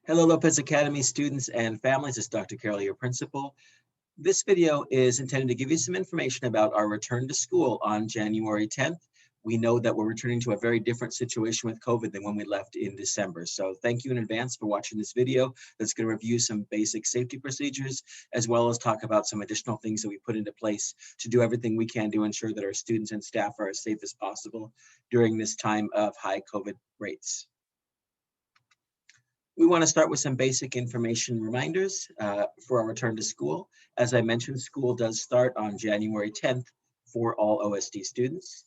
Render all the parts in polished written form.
Hello, Lopez Academy students and families. It's Dr. Carroll, your principal. This video is intended to give you some information about our return to school on January 10th. We know that we're returning to a very different situation with COVID than when we left in December. So thank you in advance for watching this video that's going to review some basic safety procedures, as well as talk about some additional things that we put into place to do everything we can to ensure that our students and staff are as safe as possible during this time of high COVID rates. We want to start with some basic information reminders for our return to school. As I mentioned, school does start on January 10th for all OSD students.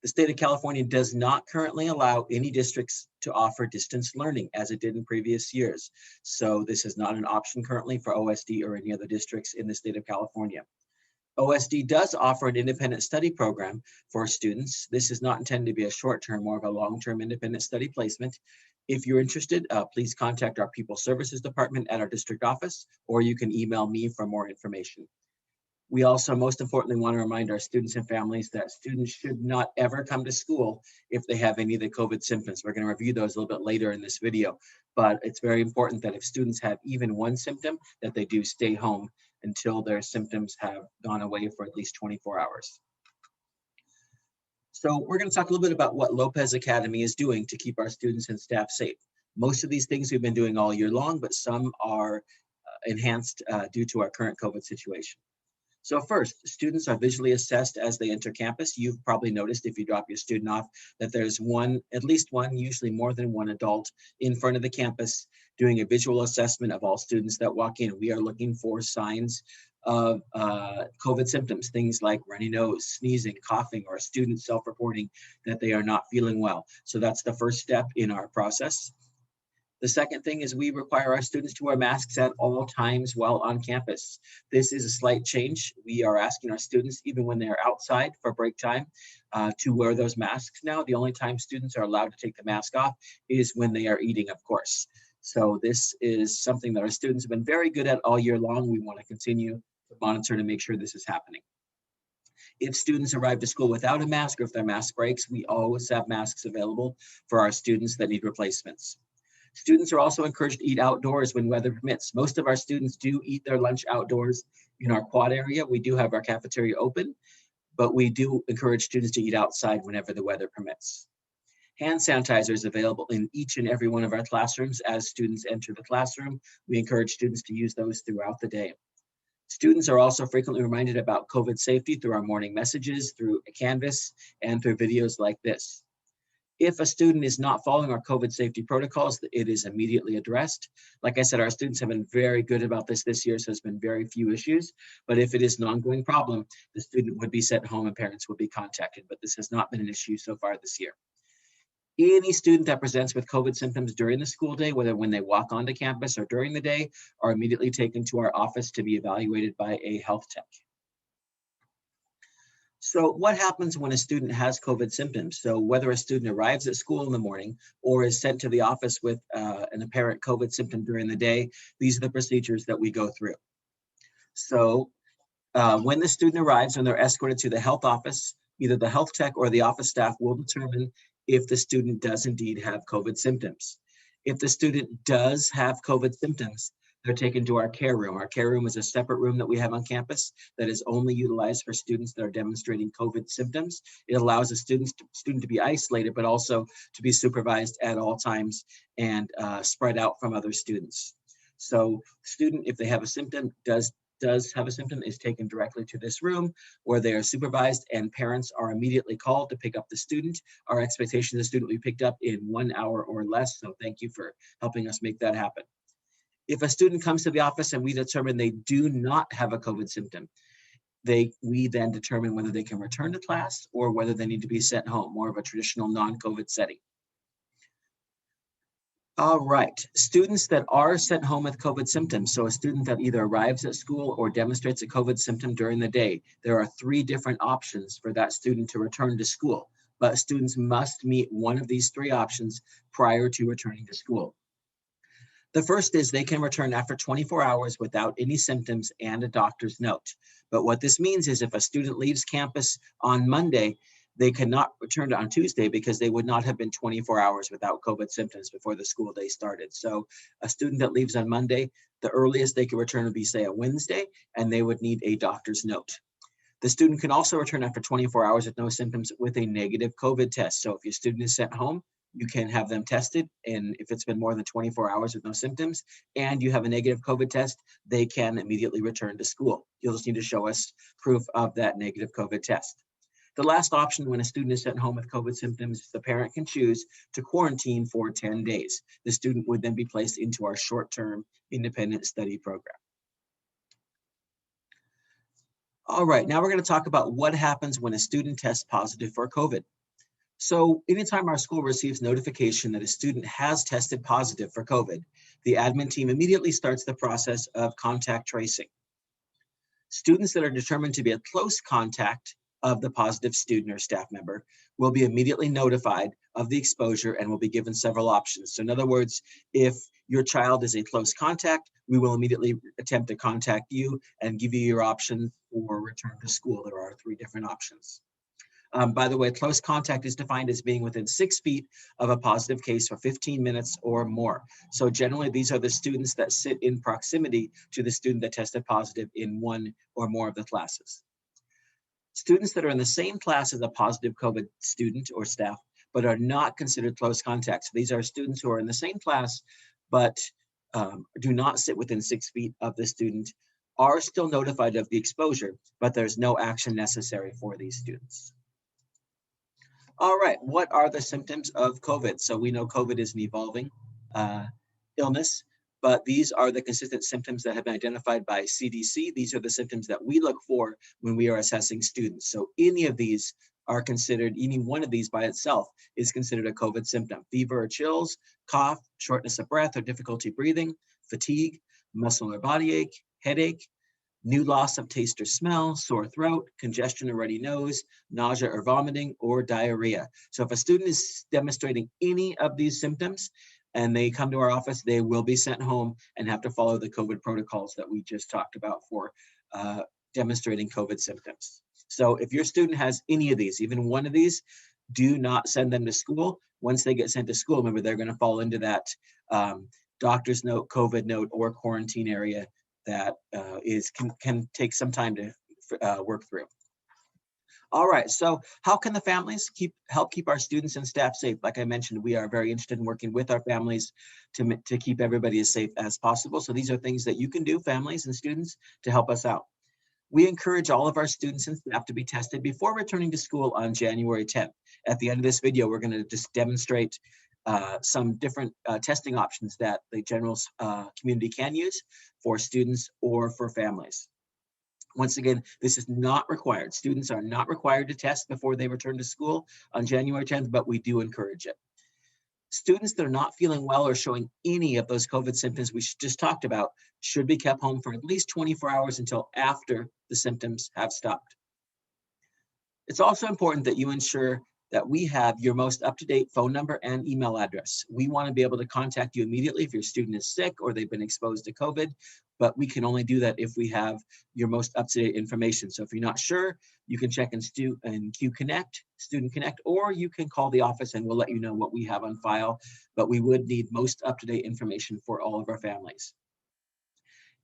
The state of California does not currently allow any districts to offer distance learning as it did in previous years. So this is not an option currently for OSD or any other districts in the state of California. OSD does offer an independent study program for students. This is not intended to be a short-term, more of a long-term independent study placement. If you're interested, please contact our People Services Department at our district office, or you can email me for more information. We also, most importantly, want to remind our students and families that students should not ever come to school if they have any of the COVID symptoms. We're going to review those a little bit later in this video, but it's very important that if students have even one symptom, that they do stay home until their symptoms have gone away for at least 24 hours. So we're going to talk a little bit about what Lopez Academy is doing to keep our students and staff safe. Most of these things we've been doing all year long, but some are enhanced due to our current COVID situation. So first, students are visually assessed as they enter campus. You've probably noticed if you drop your student off that there's at least one, usually more than one adult in front of the campus doing a visual assessment of all students that walk in. We are looking for signs of COVID symptoms, things like runny nose, sneezing, coughing, or a student self-reporting that they are not feeling well. So that's the first step in our process. The second thing is we require our students to wear masks at all times while on campus. This is a slight change. We are asking our students, even when they're outside for break time, to wear those masks now. The only time students are allowed to take the mask off is when they are eating, of course. So this is something that our students have been very good at all year long. We want to continue to monitor to make sure this is happening. If students arrive to school without a mask or if their mask breaks, we always have masks available for our students that need replacements. Students are also encouraged to eat outdoors when weather permits. Most of our students do eat their lunch outdoors in our quad area. We do have our cafeteria open, but we do encourage students to eat outside whenever the weather permits. Hand sanitizer is available in each and every one of our classrooms. As students enter the classroom, we encourage students to use those throughout the day. Students are also frequently reminded about COVID safety through our morning messages, through a Canvas, and through videos like this. If a student is not following our COVID safety protocols, it is immediately addressed. Like I said, our students have been very good about this year, so there's been very few issues. But if it is an ongoing problem, the student would be sent home and parents would be contacted. But this has not been an issue so far this year. Any student that presents with COVID symptoms during the school day, whether when they walk onto campus or during the day, are immediately taken to our office to be evaluated by a health tech. So what happens when a student has COVID symptoms? So whether a student arrives at school in the morning or is sent to the office with an apparent COVID symptom during the day, these are the procedures that we go through. So when the student arrives and they're escorted to the health office, either the health tech or the office staff will determine if the student does indeed have COVID symptoms. If the student does have COVID symptoms, they're taken to our care room. Our care room is a separate room that we have on campus that is only utilized for students that are demonstrating COVID symptoms. It allows a student to be isolated, but also to be supervised at all times and spread out from other students. So student, if they have a symptom, does have a symptom, is taken directly to this room where they are supervised and parents are immediately called to pick up the student. Our expectation is the student will be picked up in 1 hour or less. So thank you for helping us make that happen. If a student comes to the office and we determine they do not have a COVID symptom, we then determine whether they can return to class or whether they need to be sent home, more of a traditional non-COVID setting. All right, students that are sent home with COVID symptoms, so a student that either arrives at school or demonstrates a COVID symptom during the day, there are 3 different options for that student to return to school, but students must meet one of these 3 options prior to returning to school. The first is they can return after 24 hours without any symptoms and a doctor's note. But what this means is if a student leaves campus on Monday, They cannot return on Tuesday because they would not have been 24 hours without COVID symptoms before the school day started. So a student that leaves on Monday, the earliest they could return would be, say, a Wednesday, and they would need a doctor's note. The student can also return after 24 hours with no symptoms with a negative COVID test. So if your student is sent home, you can have them tested, and if it's been more than 24 hours with no symptoms and you have a negative COVID test, they can immediately return to school. You'll just need to show us proof of that negative COVID test. The last option when a student is sent home with COVID symptoms, the parent can choose to quarantine for 10 days. The student would then be placed into our short-term independent study program. All right, now we're going to talk about what happens when a student tests positive for COVID. So anytime our school receives notification that a student has tested positive for COVID, the admin team immediately starts the process of contact tracing. Students that are determined to be a close contact of the positive student or staff member will be immediately notified of the exposure and will be given several options. So in other words, if your child is a close contact, we will immediately attempt to contact you and give you your option for return to school. There are 3 different options. By the way, close contact is defined as being within 6 feet of a positive case for 15 minutes or more. So generally, these are the students that sit in proximity to the student that tested positive in 1 or more of the classes. Students that are in the same class as a positive COVID student or staff, but are not considered close contacts. These are students who are in the same class, but do not sit within 6 feet of the student, are still notified of the exposure, but there's no action necessary for these students. All right, what are the symptoms of COVID? So we know COVID is an evolving illness, but these are the consistent symptoms that have been identified by CDC. These are the symptoms that we look for when we are assessing students. So any of these are considered, any one of these by itself is considered a COVID symptom. Fever or chills, cough, shortness of breath or difficulty breathing, fatigue, muscle or body ache, headache, new loss of taste or smell, sore throat, congestion or runny nose, nausea or vomiting, or diarrhea. So if a student is demonstrating any of these symptoms and they come to our office, they will be sent home and have to follow the COVID protocols that we just talked about for demonstrating COVID symptoms. So if your student has any of these, even one of these, do not send them to school. Once they get sent to school, remember, they're going to fall into that doctor's note, COVID note, or quarantine area that can take some time to work through. All right, so how can the families help keep our students and staff safe? Like I mentioned, we are very interested in working with our families to keep everybody as safe as possible. So these are things that you can do, families and students, to help us out. We encourage all of our students and staff to be tested before returning to school on January 10th. At the end of this video, we're going to just demonstrate some different testing options that the general community can use for students or for families. Once again, this is not required. Students are not required to test before they return to school on January 10th, but we do encourage it. Students that are not feeling well or showing any of those COVID symptoms we just talked about should be kept home for at least 24 hours until after the symptoms have stopped. It's also important that you ensure that we have your most up-to-date phone number and email address. We want to be able to contact you immediately if your student is sick or they've been exposed to COVID, but we can only do that if we have your most up-to-date information. So if you're not sure, you can check in Q Connect, Student Connect, or you can call the office and we'll let you know what we have on file, but we would need most up-to-date information for all of our families.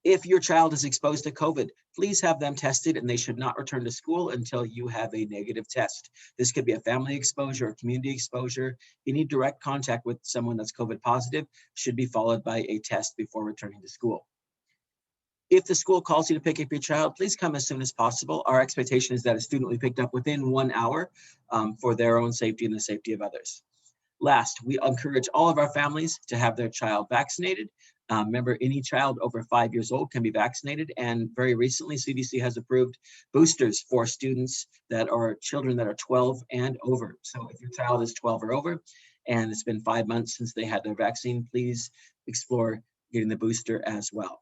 If your child is exposed to COVID, please have them tested and they should not return to school until you have a negative test. This could be a family exposure or community exposure. Any direct contact with someone that's COVID positive should be followed by a test before returning to school. If the school calls you to pick up your child, please come as soon as possible. Our expectation is that a student will be picked up within 1 hour for their own safety and the safety of others. Last, we encourage all of our families to have their child vaccinated. Remember, any child over 5 years old can be vaccinated, and very recently CDC has approved boosters for students that are children that are 12 and over. So if your child is 12 or over and it's been 5 months since they had their vaccine, please explore getting the booster as well.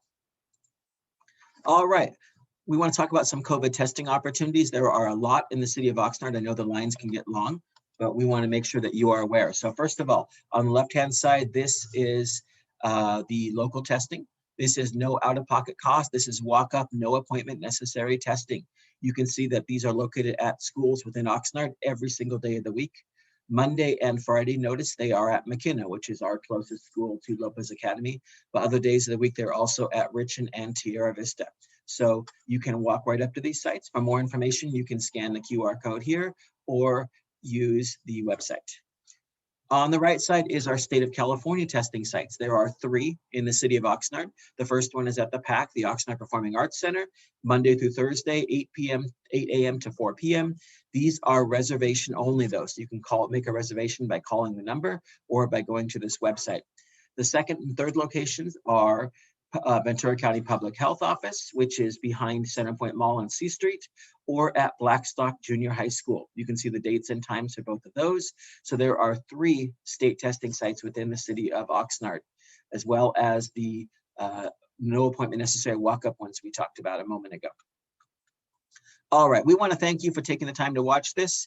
All right, we want to talk about some COVID testing opportunities. There are a lot in the city of Oxnard. I know the lines can get long, but we want to make sure that you are aware. So first of all, on the left-hand side, this is the local testing. This is no out-of-pocket cost. This is walk-up, no appointment necessary testing. You can see that these are located at schools within Oxnard every single day of the week. Monday and Friday, notice they are at McKenna, which is our closest school to Lopez Academy. But other days of the week, they're also at Richland and Tierra Vista. So you can walk right up to these sites. For more information, you can scan the QR code here or use the website. On the right side is our state of California testing sites. There are 3 in the city of Oxnard. The first one is at the PAC, the Oxnard Performing Arts Center, Monday through Thursday, 8 a.m. to 4 p.m. These are reservation only though, so you can make a reservation by calling the number or by going to this website. The second and third locations are Ventura County Public Health Office, which is behind Centerpoint Mall on C Street, or at Blackstock Junior High School. You can see the dates and times for both of those. So there are 3 state testing sites within the city of Oxnard, as well as the no appointment necessary walk-up ones we talked about a moment ago. All right, we want to thank you for taking the time to watch this.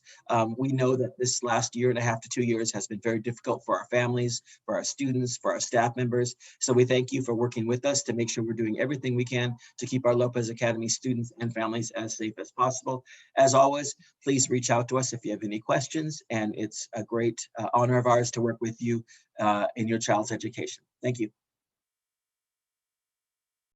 We know that this last 1.5 to 2 years has been very difficult for our families, for our students, for our staff members. So we thank you for working with us to make sure we're doing everything we can to keep our Lopez Academy students and families as safe as possible. As always, please reach out to us if you have any questions, and it's a great honor of ours to work with you in your child's education. Thank you.